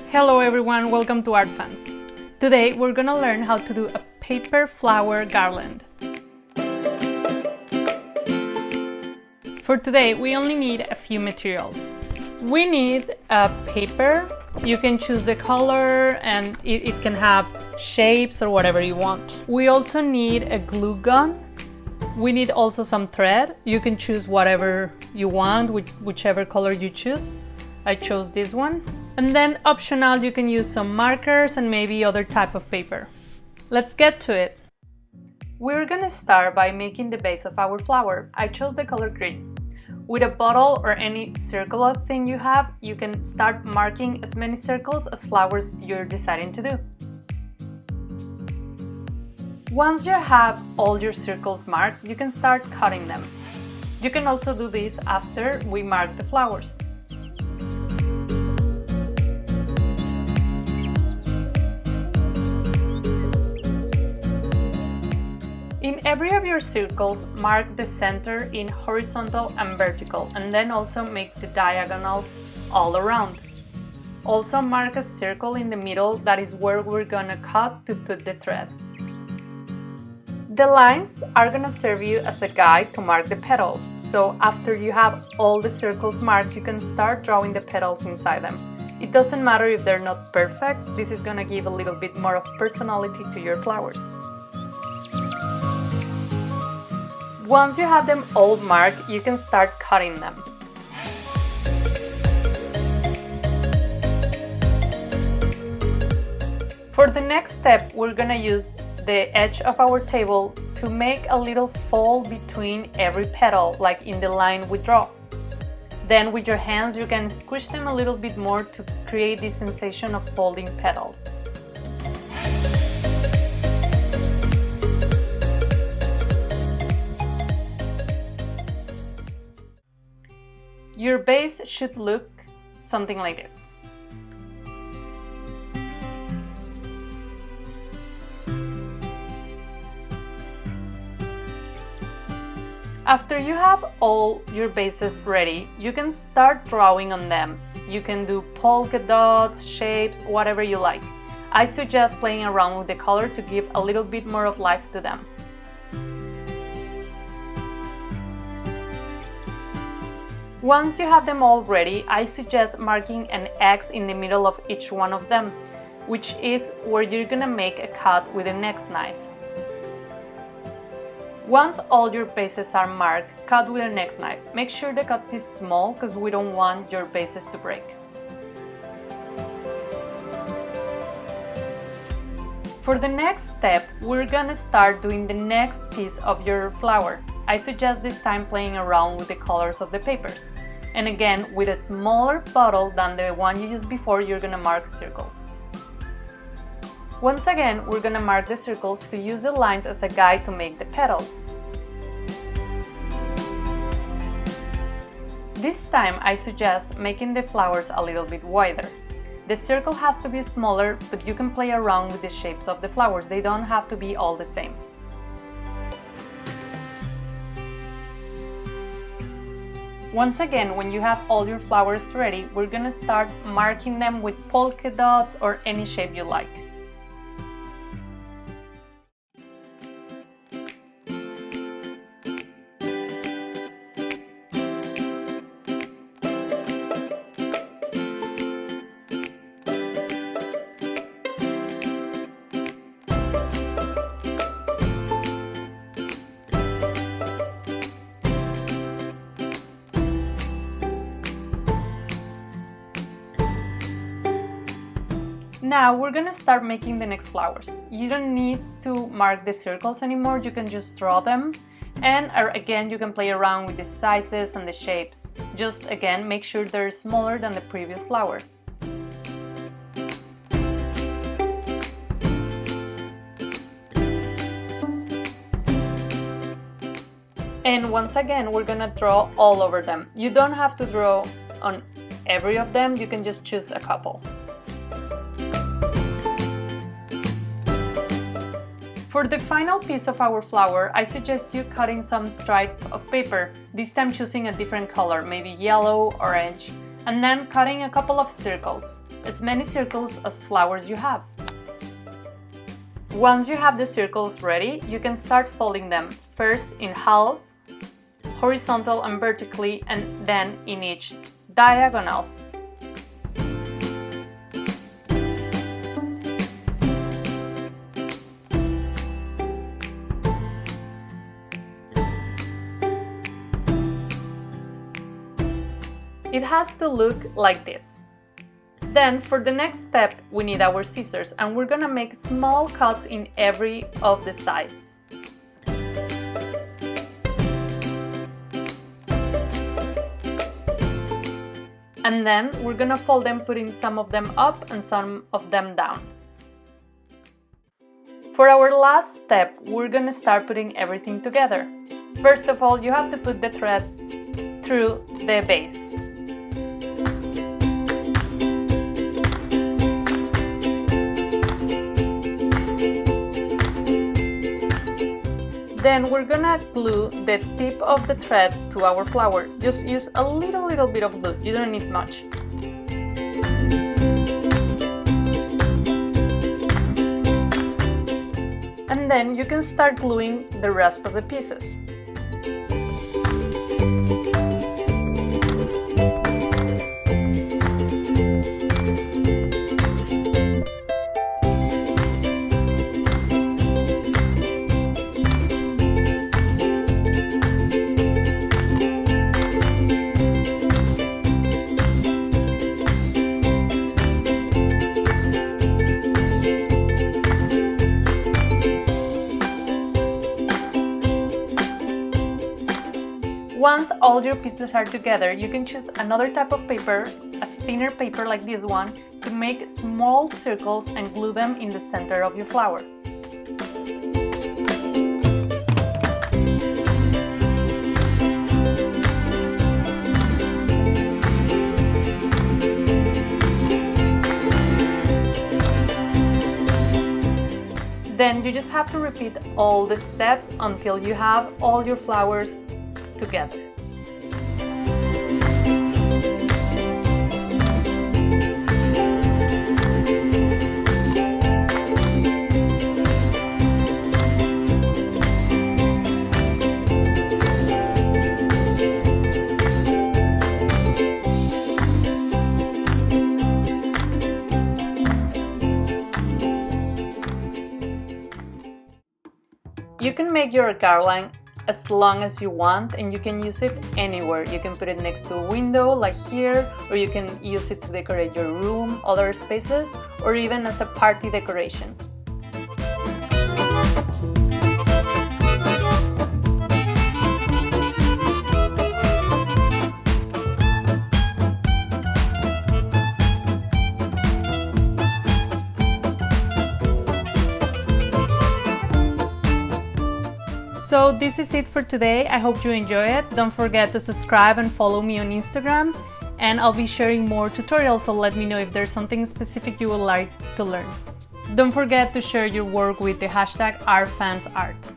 Hello everyone, welcome to Art Fans. Today we're gonna learn how to do a paper flower garland. For today we only need a few materials. We need a paper. You can choose the color and it can have shapes or whatever you want. We also need a glue gun. We need also some thread. You can choose whatever you want, whichever color you choose. I chose this one. And then optional, you can use some markers and maybe other type of paper. Let's get to it. We're gonna start by making the base of our flower. I chose the color green. With a bottle or any circular thing you have, you can start marking as many circles as flowers you're deciding to do. Once you have all your circles marked, you can start cutting them. You can also do this after we mark the flowers. In every of your circles, mark the center in horizontal and vertical, and then also make the diagonals all around. Also mark a circle in the middle, that is where we're gonna cut to put the thread. The lines are gonna serve you as a guide to mark the petals, so after you have all the circles marked, you can start drawing the petals inside them. It doesn't matter if they're not perfect, this is gonna give a little bit more of personality to your flowers. Once you have them all marked, you can start cutting them. For the next step, we're gonna use the edge of our table to make a little fold between every petal, like in the line we draw. Then with your hands, you can squish them a little bit more to create this sensation of folding petals. Your base should look something like this. After you have all your bases ready, you can start drawing on them. You can do polka dots, shapes, whatever you like. I suggest playing around with the color to give a little bit more of life to them. Once you have them all ready, I suggest marking an X in the middle of each one of them, which is where you're gonna make a cut with the next knife. Once all your bases are marked, cut with the next knife. Make sure the cut is small because we don't want your bases to break. For the next step, we're gonna start doing the next piece of your flower. I suggest this time playing around with the colors of the papers. And again, with a smaller bottle than the one you used before, you're gonna mark circles. Once again, we're gonna mark the circles to use the lines as a guide to make the petals. This time, I suggest making the flowers a little bit wider. The circle has to be smaller, but you can play around with the shapes of the flowers. They don't have to be all the same. Once again, when you have all your flowers ready, we're gonna start marking them with polka dots or any shape you like. Now we're gonna start making the next flowers. You don't need to mark the circles anymore, you can just draw them. And again, you can play around with the sizes and the shapes. Just again, make sure they're smaller than the previous flower. And once again, we're gonna draw all over them. You don't have to draw on every of them, you can just choose a couple. For the final piece of our flower, I suggest you cutting some stripe of paper, this time choosing a different color, maybe yellow, orange, and then cutting a couple of circles, as many circles as flowers you have. Once you have the circles ready, you can start folding them, first in half, horizontal and vertically, and then in each diagonal. It has to look like this. Then for the next step, we need our scissors, and we're gonna make small cuts in every of the sides. And then we're gonna fold them, putting some of them up and some of them down. For our last step, we're gonna start putting everything together. First of all, you have to put the thread through the base. Then we're gonna glue the tip of the thread to our flower. Just use a little bit of glue, you don't need much. And then you can start gluing the rest of the pieces. Once all your pieces are together, you can choose another type of paper, a thinner paper like this one, to make small circles and glue them in the center of your flower. Then you just have to repeat all the steps until you have all your flowers together. You can make your garland as long as you want, and you can use it anywhere. You can put it next to a window like here, or you can use it to decorate your room, other spaces, or even as a party decoration. So this is it for today. I hope you enjoy it. Don't forget to subscribe and follow me on Instagram, and I'll be sharing more tutorials, so let me know if there's something specific you would like to learn. Don't forget to share your work with the hashtag #OurFansArt.